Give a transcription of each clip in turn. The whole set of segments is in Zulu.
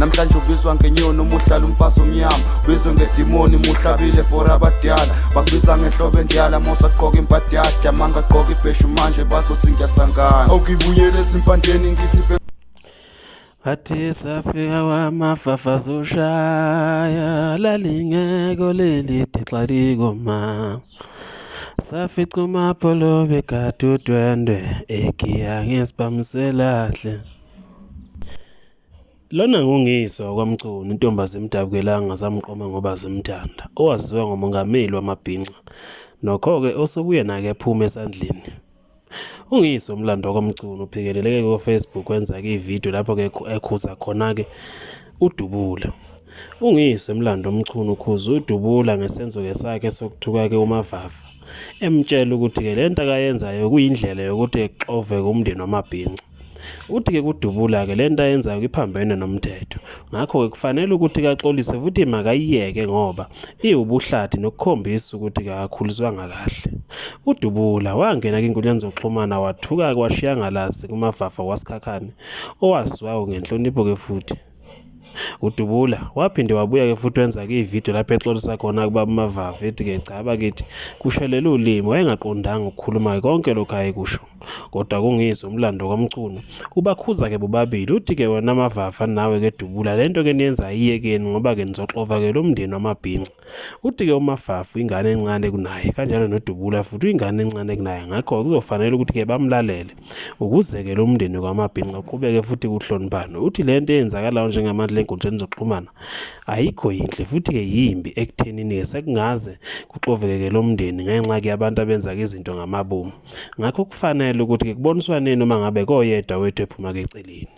namhlanje ubizwa ngenyoni umuhlala umfazi omnyama ubizwe ngedimoni muhlabile for abadala bakubiza ngehlobo endiyala mosaqoka impatiyada amangaqoka ibheshu manje bazothi ngiyasangana awukibuyele esimpandeni ngithi Athi safika wamafafa zoshaya lalingeko leli tixariko ma safica umapholo begada udwendwe egiya ngesibamiselahle lona ngungizwe kwaMchunu intombazi emdabukela zamqoma ngoba zimthanda owaziwa ngomongameli wamabhinqa nokho-ke osobuye nake ephuma esandleni uNgizwe umlando kwaMchunu uphikeleleke ku-Facebook wenza-ke ividiyo lapho-ke ekhuza khona-ke uDubula. uNgizwe umlando Mchunu ukhuza uDubula ngesenzo-ke sakhe sokuthuka-ke uMavafa emtshela ukuthi-ke le nto akayenzayo kuyindlela yokuthi exove umndeni wamabhinqa. Uthi-ke kuDubula-ke le nto ayenzayo iphambene nomthetho ngakho-ke kufanele ukuthi kaxolise futhi makayiyeke ngoba iwubuhlathi nokukhombisa ukuthi akakhuliswanga kahle. uDubula wangena kwinkundla zokuxhumana wathuka kwashiya ngalazi kuMavafa wasikhakhane owaziwayo ngenhlonipho-ke futhi. uDubula waphinde wabuya-ke futhi wenza-ke ividiyo lapho exolisa khona kuba uMavafa ethi-ke cha bakithi kushelela ulimi wayengaqondanga ukukhuluma konke lokhu ayekusho kodwa kuNgizwe umlando kwaMchunu ubakhuza-ke bobabili uthi-ke wena Mavafa nawe-ke Dubula le nto-ke niyenza ayiyekeni ngoba-ke nizoxova-ke lo mndeni wamabhinqa. Uthi-ke uMavafa ingane encane kunaye kanjalo noDubula futhi ingane encane kunaye ngakho kuzofanele ukuthi-ke bamlalele ukuze-ke lo mndeni kwamabhinqa uqhubeke futhi kuhloniphane. Uthi le nto eyenzakalayo njengamanje enkundleni zokuxhumana ayikho yinhle futhi-ke yimbi ekuthenini-ke sekungaze kuxoveke-ke lo mndeni ngenxa-ke yabantu abenza-ke izinto ngamabomu ngakho kufanele ukuthi-ke kuboniswane noma ngabe koyedwa wethu ephuma-ke eceleni.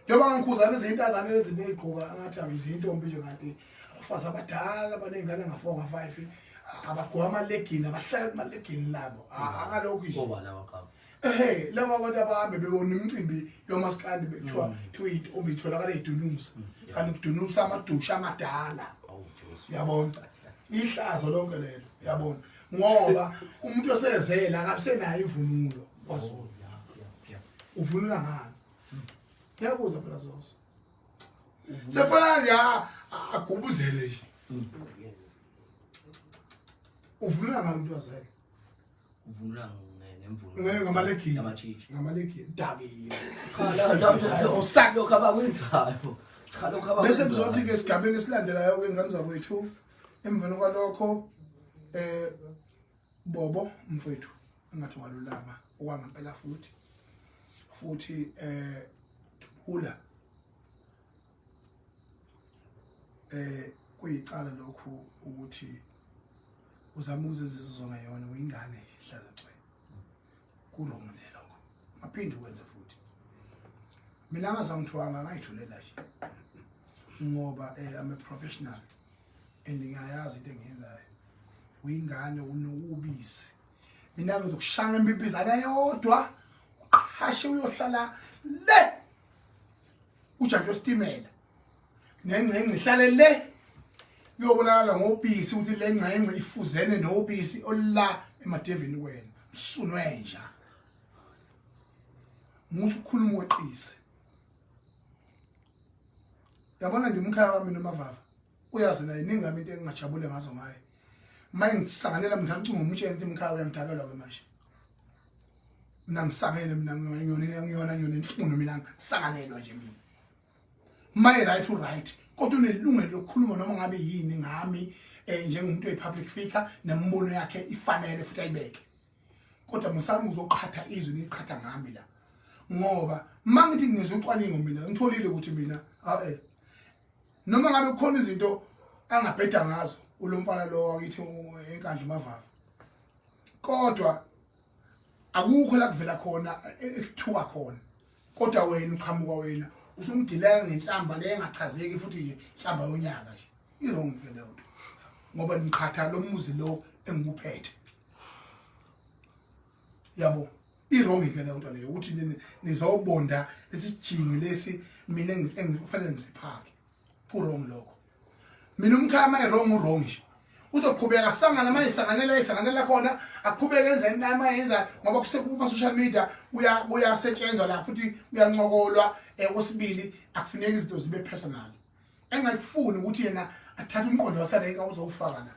Njengoba ngikhuza lezintazane lezi ney'gqoka angathi ayizintombi nje kanti abafazi abadala abaney'ngane nga-4 nga-5 abagqoka amalegini abahlala kumalegini labo akalokhu nje laba abantu abahambe bebona imicimbi yomasikandi bekuthiwa iy'ntombi itholakala ey'dunusa kanti kudunusa amadusha amadala yabona ihlazo lonke lelo yabona ngoba umuntu osezela akabisenayo ivunulo kwaZulu uvunula ngani yakuza phela zozo sefana nje agubuzele nje uvunula ngani umuntu wazela uvunula ngamalegini ngamalegini dakiwe cha lokho abakwenzayo cha lokho abakwenzayo bese kuzothi-ke esigabeni esilandelayo-ke ingane zakwethu emveni kwalokho Bobo mfowethu engathi walulama okwangempela futhi Dubula kuyicala lokhu ukuthi uzama ukuzizizwa ngayona uyingane ihlaza cwe kulomune lokho maphinde kwenze futhi mina ngazangithiwanga ngayithulela nje ngoba I'm a professional and ngiyayazi into engiyenzayo uyingane unobisi mina ngizokushanga impipizana yodwa uqhashe uyohlala le ujaji wesitimela nengcengce ihlale le kuyobonakala ngobisi ukuthi le ngcengce ifuzene nobisi olula emadevini kwena msunwe nje musu ukukhuluma weqise yabona nje umkhaya wami noMavafa uyazi naye ningami into engingajabule ngazo ngaye manje ngisanganela mntana ucinga umtshenti imkhaya uyangithakelwa ke manje mina ngisangene mina ngiyona inhlungu mina ngisanganelwa nje mina my right to right kodwa unelungelo lokukhuluma noma ngabe yini ngami njengomuntu wepublic figure nembono yakhe ifanele futhi ayibeke kodwa musami uzoqhatha izwi niqhatha ngami la ngoba mangithi ngizocwaninga mina ngitholile ukuthi mina noma ngabe kukhona izinto angabheda ngazo ulomfana lo wakithi enkandla uMavafa kodwa akukho la kuvela khona ekuthuka khona kodwa wena uqhamuka wena usumdilela ngenhlamba le engachazeki futhi nje inhlamba yonyaka nje irong ke leyo ngoba niqhatha lo muzi lo enguphethe yabo irong ke leyo nto leyo ukuthi nizobonda lesijingi lesi mina engikufanele ngisiphake kurong lokho mina umkhaya my wrong nje uzoqhubeka sangana manje isanganela khona aqhubeke enza into mayenza ngoba kusekuma social media kuyasetshenzwa la futhi uyancokolwa osibili akufuneki izinto zibe personal engakufuni ukuthi yena athathe umqondo waserenke uzowufaka la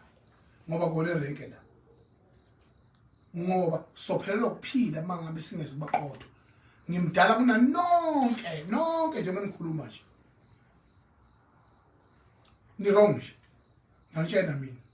ngoba kona erenke la ngoba sophelelwa ukuphila mangabe singeze ubaqotho ngimdala kuna nonke njengoba nikhuluma nje ni wrong nje ngitshela mina